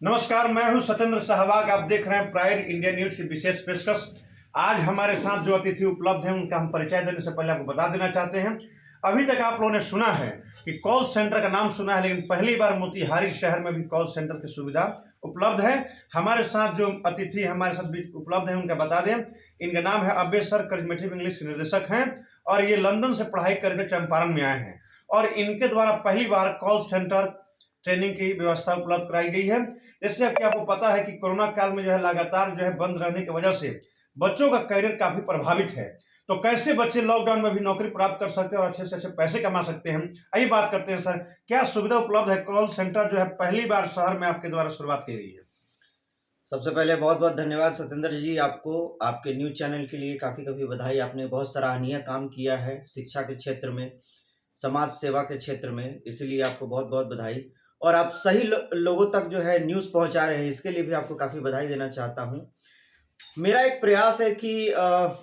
नमस्कार, मैं हूं सत्येंद्र सहवाग। आप देख रहे हैं प्राइड इंडिया न्यूज की विशेष पेशकश। आज हमारे साथ जो अतिथि उपलब्ध हैं उनका हम परिचय देने से पहले आपको बता देना चाहते हैं, अभी तक आप लोगों ने सुना है कि कॉल सेंटर का नाम सुना है, लेकिन पहली बार मोतिहारी शहर में भी कॉल सेंटर की सुविधा उपलब्ध है। हमारे साथ जो अतिथि हमारे साथ उपलब्ध हैं उनका बता दें, इनका नाम है अब्बे सर, करिश्मेटिक इंग्लिश निर्देशक हैं और ये लंदन से पढ़ाई करके चंपारण में आए हैं और इनके द्वारा पहली बार कॉल सेंटर ट्रेनिंग की व्यवस्था उपलब्ध कराई गई है। जैसे कि आपको पता है कि कोरोना काल में जो है लगातार जो है बंद रहने की वजह से बच्चों का करियर काफी प्रभावित है। तो कैसे बच्चे लॉकडाउन में भी नौकरी प्राप्त कर सकते हैं और अच्छे से अच्छे पैसे कमा सकते हैं, आइए बात करते हैं। सर, क्या सुविधा उपलब्ध है? कॉल सेंटर जो है पहली बार शहर में आपके द्वारा शुरुआत की गई है। सबसे पहले बहुत बहुत धन्यवाद सत्येंद्र जी, आपको आपके न्यूज चैनल के लिए काफ़ी काफ़ी बधाई। आपने बहुत सराहनीय काम किया है शिक्षा के क्षेत्र में, समाज सेवा के क्षेत्र में, इसीलिए आपको बहुत बहुत बधाई। और आप सही लोगों तक जो है न्यूज़ पहुंचा रहे हैं, इसके लिए भी आपको काफ़ी बधाई देना चाहता हूं। मेरा एक प्रयास है कि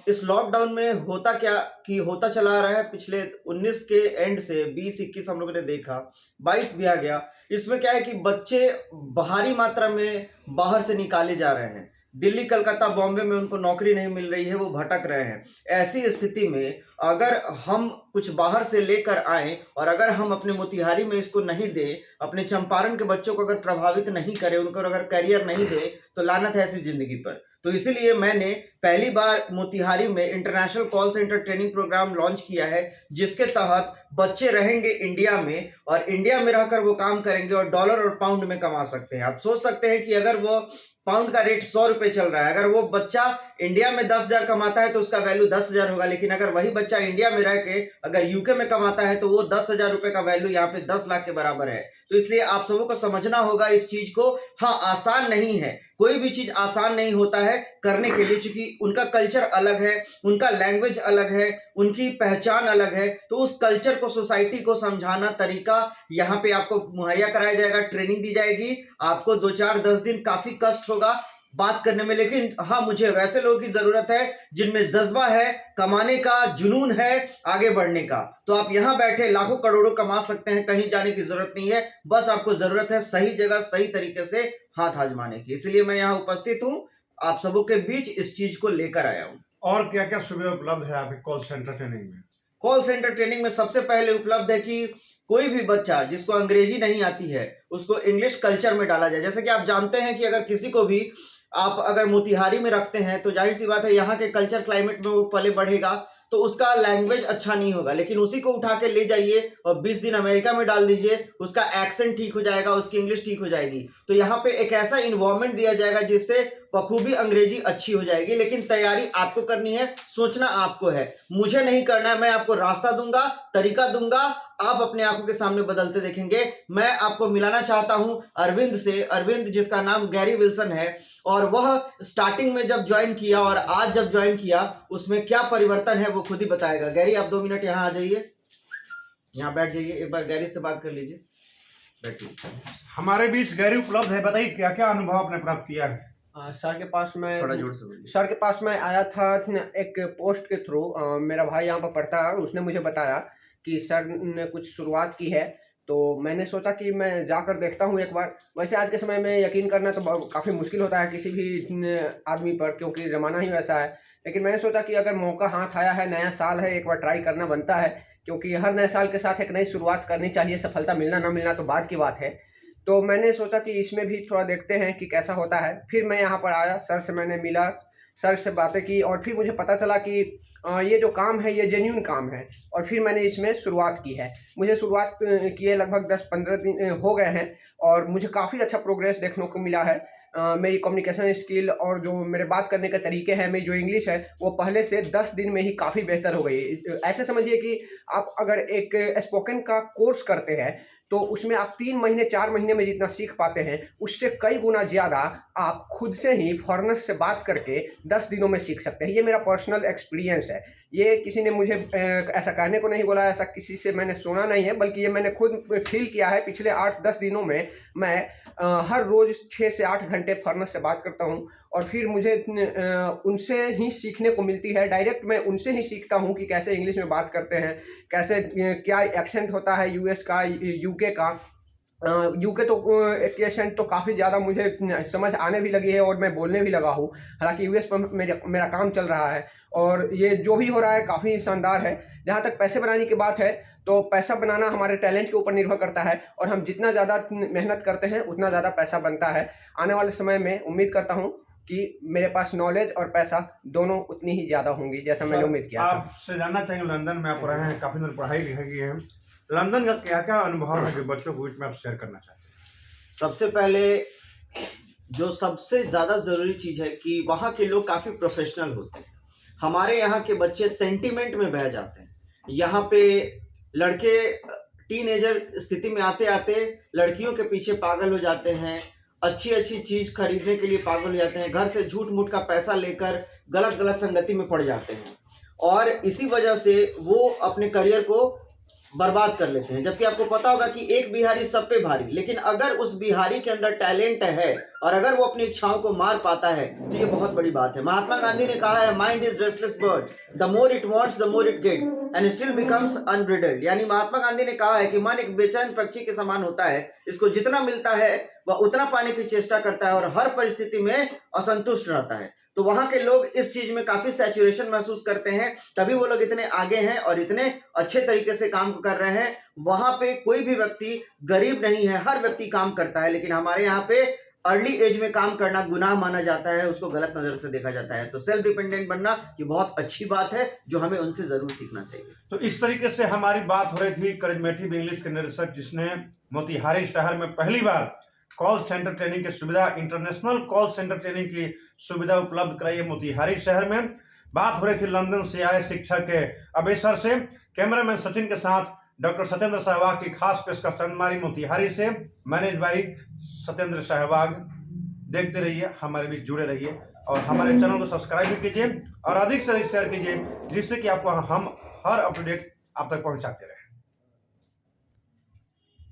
इस लॉकडाउन में होता चला रहा है। पिछले 19 के एंड से 20-21 हम लोगों ने देखा, 22 भी आ गया। इसमें क्या है कि बच्चे भारी मात्रा में बाहर से निकाले जा रहे हैं। दिल्ली, कलकत्ता, बॉम्बे में उनको नौकरी नहीं मिल रही है, वो भटक रहे हैं। ऐसी स्थिति में अगर हम कुछ बाहर से लेकर आए और अगर हम अपने मोतिहारी में इसको नहीं दें, अपने चंपारण के बच्चों को अगर प्रभावित नहीं करें, उनको अगर करियर नहीं दें, तो लानत है ऐसी जिंदगी पर। तो इसीलिए मैंने पहली बार मोतिहारी में international call centre training programme launch किया है, जिसके तहत बच्चे रहेंगे इंडिया में और इंडिया में रहकर वो काम करेंगे और डॉलर और पाउंड में कमा सकते हैं। आप सोच सकते हैं कि अगर वो पाउंड का रेट 100 रुपए चल रहा है, अगर वो बच्चा इंडिया में 10,000 कमाता है तो उसका वैल्यू 10,000 होगा। लेकिन अगर वही बच्चा इंडिया में रह के अगर यूके में कमाता है तो वो 10,000 रुपए का वैल्यू यहाँ पे 10 लाख के बराबर है। तो इसलिए आप सबों को समझना होगा इस चीज को। हाँ, आसान नहीं है, कोई भी चीज आसान नहीं होता है करने के लिए, क्योंकि उनका कल्चर अलग है, उनका लैंग्वेज अलग है, उनकी पहचान अलग है। तो उस कल्चर को, सोसाइटी को समझाना तरीका यहाँ पे आपको मुहैया कराया जाएगा, ट्रेनिंग दी जाएगी। आपको 2-4-10 दिन काफी कष्ट होगा बात करने में, लेकिन हाँ, मुझे वैसे लोगों की जरूरत है जिनमें जज्बा है, कमाने का जुनून है, आगे बढ़ने का। तो आप यहां बैठे लाखों करोड़ों कमा सकते हैं, कहीं जाने की जरूरत नहीं है। बस आपको जरूरत है सही जगह सही तरीके से हाथ आजमाने की। इसलिए मैं यहां उपस्थित हूं, आप सबों के बीच इस चीज को लेकर आया हूं। और क्या क्या सुविधा उपलब्ध है आपके कॉल सेंटर ट्रेनिंग में? कॉल सेंटर ट्रेनिंग में सबसे पहले उपलब्ध है कि कोई भी बच्चा जिसको अंग्रेजी नहीं आती है उसको इंग्लिश कल्चर में डाला जाए। जैसे कि आप जानते हैं कि अगर किसी को भी आप अगर मोतिहारी में रखते हैं तो जाहिर सी बात है यहाँ के कल्चर क्लाइमेट में वो पले बढ़ेगा, तो उसका लैंग्वेज अच्छा नहीं होगा। लेकिन उसी को उठा के ले जाइए और 20 दिन अमेरिका में डाल दीजिए, उसका एक्सेंट ठीक हो जाएगा, उसकी इंग्लिश ठीक हो जाएगी। तो यहाँ पे एक ऐसा इन्वायरमेंट दिया जाएगा जिससे बखूबी अंग्रेजी अच्छी हो जाएगी। लेकिन तैयारी आपको करनी है, सोचना आपको है, मुझे नहीं करना है। मैं आपको रास्ता दूंगा, तरीका दूंगा, आप अपने आंखों के सामने बदलते देखेंगे। मैं आपको मिलाना चाहता हूं अरविंद से, अरविंद जिसका नाम गैरी विल्सन है, और वह स्टार्टिंग में जब ज्वाइन किया और आज जब ज्वाइन किया उसमें क्या परिवर्तन है वो खुद ही बताएगा। गैरी, आप 2 मिनट यहाँ आ जाइए, यहाँ बैठ जाइए, एक बार गैरी से बात कर लीजिए, बैठिए। हमारे बीच गैरी उपलब्ध है, बताइए क्या क्या अनुभव आपने प्राप्त किया है। सर के पास मैं थोड़ा जोर से बोलिए। सर के पास मैं आया था एक पोस्ट के थ्रू। मेरा भाई यहाँ पर पढ़ता है और उसने मुझे बताया कि सर ने कुछ शुरुआत की है, तो मैंने सोचा कि मैं जाकर देखता हूँ एक बार। वैसे आज के समय में यकीन करना तो काफ़ी मुश्किल होता है किसी भी आदमी पर, क्योंकि ज़माना ही वैसा है। लेकिन मैंने सोचा कि अगर मौका हाथ आया है, नया साल है, एक बार ट्राई करना बनता है, क्योंकि हर नए साल के साथ एक नई शुरुआत करनी चाहिए। सफलता मिलना ना मिलना तो बाद की बात है। तो मैंने सोचा कि इसमें भी थोड़ा देखते हैं कि कैसा होता है। फिर मैं यहाँ पर आया, सर से मैंने मिला, सर से बातें की और फिर मुझे पता चला कि ये जो काम है ये जेन्युइन काम है। और फिर मैंने इसमें शुरुआत की है। मुझे शुरुआत किए लगभग 10-15 दिन हो गए हैं और मुझे काफ़ी अच्छा प्रोग्रेस देखने को मिला है। मेरी कम्युनिकेशन स्किल और जो मेरे बात करने के तरीके हैं, मेरी जो इंग्लिश है वो पहले से 10 दिन में ही काफ़ी बेहतर हो गई। ऐसे समझिए कि आप अगर एक स्पोकन का कोर्स करते हैं तो उसमें आप 3 महीने 4 महीने में जितना सीख पाते हैं उससे कई गुना ज़्यादा आप खुद से ही फॉरेनर्स से बात करके 10 दिनों में सीख सकते हैं। ये मेरा पर्सनल एक्सपीरियंस है। ये किसी ने मुझे ऐसा कहने को नहीं बोला, ऐसा किसी से मैंने सुना नहीं है, बल्कि ये मैंने खुद फील किया है। पिछले 8-10 दिनों में मैं हर रोज़ 6 से 8 घंटे फॉरेनर्स से बात करता हूँ और फिर मुझे उनसे ही सीखने को मिलती है। डायरेक्ट मैं उनसे ही सीखता हूँ कि कैसे इंग्लिश में बात करते हैं, कैसे क्या एक्सेंट होता है यूएस का, यूके का। यूके तो एकेसेंट तो काफ़ी ज़्यादा मुझे समझ आने भी लगी है और मैं बोलने भी लगा हूँ। हालांकि यूएस पर मेरा काम चल रहा है और ये जो भी हो रहा है काफ़ी शानदार है। जहाँ तक पैसे बनाने की बात है तो पैसा बनाना हमारे टैलेंट के ऊपर निर्भर करता है और हम जितना ज़्यादा मेहनत करते हैं उतना ज़्यादा पैसा बनता है। आने वाले समय में उम्मीद करता हूँ कि मेरे पास नॉलेज और पैसा दोनों उतनी ही ज़्यादा होंगी जैसा मैंने उम्मीद किया था। आपसे जानना चाहेंगे, लंदन में आप रहे हैं, काफ़ी दिन पढ़ाई लिखाई की है, लंदन का क्या क्या अनुभव है जो बच्चों के बीच में आप शेयर करना चाहते हैं? सबसे पहले जो सबसे ज़्यादा ज़रूरी चीज़ है कि वहाँ के लोग काफ़ी प्रोफेशनल होते हैं। हमारे यहाँ के बच्चे सेंटिमेंट में बह जाते हैं। यहाँ पे लड़के टीनेजर स्थिति में आते आते लड़कियों के पीछे पागल हो जाते हैं, अच्छी अच्छी चीज़ खरीदने के लिए पागल हो जाते हैं, घर से झूठ मूठ का पैसा लेकर गलत गलत संगति में पड़ जाते हैं और इसी वजह से वो अपने करियर को बर्बाद कर लेते हैं। जबकि आपको पता होगा कि एक बिहारी सब पे भारी, लेकिन अगर उस बिहारी के अंदर टैलेंट है और अगर वो अपनी इच्छाओं को मार पाता है तो ये बहुत बड़ी बात है। महात्मा गांधी ने कहा है, mind is restless bird, the more it wants the more it gets and still becomes unbridled. यानी महात्मा गांधी ने कहा है कि मन एक बेचैन पक्षी के समान होता है, इसको जितना मिलता है वह उतना पाने की चेष्टा करता है और हर परिस्थिति में असंतुष्ट रहता है। तो वहां के लोग इस चीज में काफी सैचुरेशन महसूस करते हैं, तभी वो लोग इतने आगे हैं और इतने अच्छे तरीके से काम कर रहे हैं। वहां पे कोई भी व्यक्ति गरीब नहीं है, हर व्यक्ति काम करता है, लेकिन हमारे यहाँ पे अर्ली एज में काम करना गुनाह माना जाता है, उसको गलत नजर से देखा जाता है। तो सेल्फ डिपेंडेंट बनना ये बहुत अच्छी बात है जो हमें उनसे जरूर सीखना चाहिए। तो इस तरीके से हमारी बात हो रही थी करिज्मेटिक इंग्लिश के निदेशक, जिसने मोतिहारी शहर में पहली बार कॉल सेंटर ट्रेनिंग की सुविधा, इंटरनेशनल कॉल सेंटर ट्रेनिंग की सुविधा उपलब्ध कराई है मोतिहारी शहर में। बात हो रही थी लंदन से आए शिक्षक के अबेसर से। कैमरामैन सचिन के साथ डॉक्टर सत्येंद्र सहवाग की खास पेशकश हमारी मोतिहारी से, मैनेज बाई सत्येंद्र सहवाग। देखते रहिए, हमारे बीच जुड़े रहिए और हमारे चैनल को सब्सक्राइब भी कीजिए और अधिक से अधिक शेयर कीजिए, जिससे कि आपको हम हर अपडेट आप तक पहुंचाते रहें।